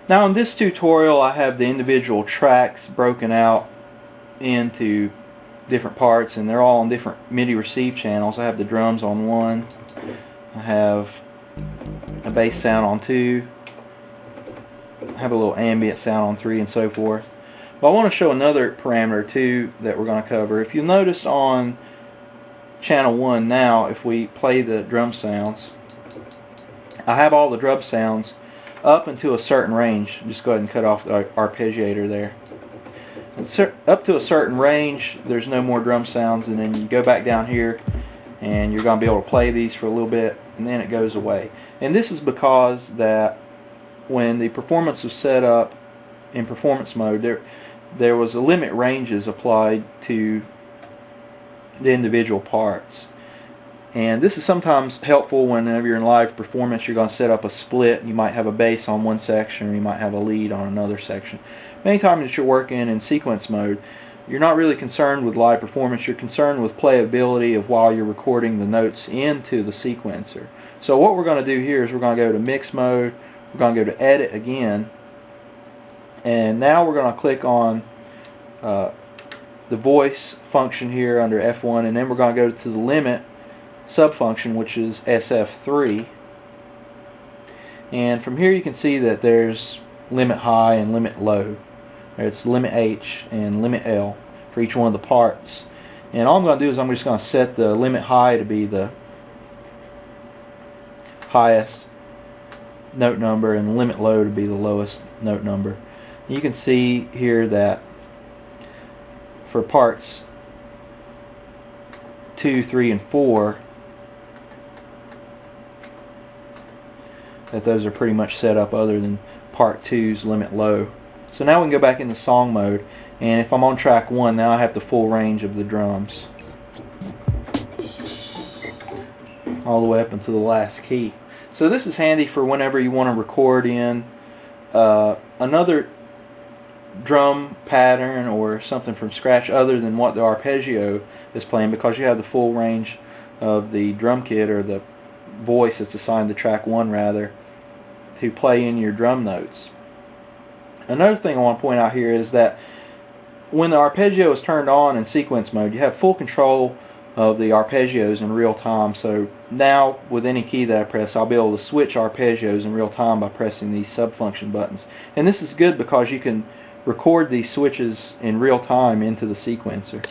Now in this tutorial I have the individual tracks broken out into different parts, and they're all on different MIDI receive channels. I have the drums on one, I have a bass sound on two, I have a little ambient sound on three, and so forth. But I want to show another parameter too that we're going to cover. If you notice on channel 1 now, if we play the drum sounds, I have all the drum sounds up into a certain range. Just go ahead and cut off the arpeggiator there. Up to a certain range there's no more drum sounds, and then you go back down here and you're going to be able to play these for a little bit, and then it goes away. And this is because that when the performance was set up in performance mode, there was a limit ranges applied to the individual parts. And this is sometimes helpful whenever you're in live performance. You're going to set up a split. You might have a bass on one section, or you might have a lead on another section. Many times that you're working in sequence mode, you're not really concerned with live performance. You're concerned with playability of while you're recording the notes into the sequencer. So what we're going to do here is we're going to go to mix mode, we're going to go to edit again, and now we're going to click on the voice function here under F1, and then we're going to go to the limit subfunction, which is SF3, and from here you can see that there's limit high and limit low. It's limit H and limit L for each one of the parts. And all I'm going to do is I'm just going to set the limit high to be the highest note number and the limit low to be the lowest note number. And you can see here that for parts 2, 3, and 4, that those are pretty much set up other than part 2's limit low. So now we can go back into song mode, and if I'm on track 1, now I have the full range of the drums all the way up into the last key. So this is handy for whenever you want to record in another drum pattern or something from scratch other than what the arpeggio is playing, because you have the full range of the drum kit, or the voice that's assigned to track 1 rather, to play in your drum notes. Another thing I want to point out here is that when the arpeggio is turned on in sequence mode, you have full control of the arpeggios in real time. So now with any key that I press, I'll be able to switch arpeggios in real time by pressing these subfunction buttons. And this is good because you can record these switches in real time into the sequencer.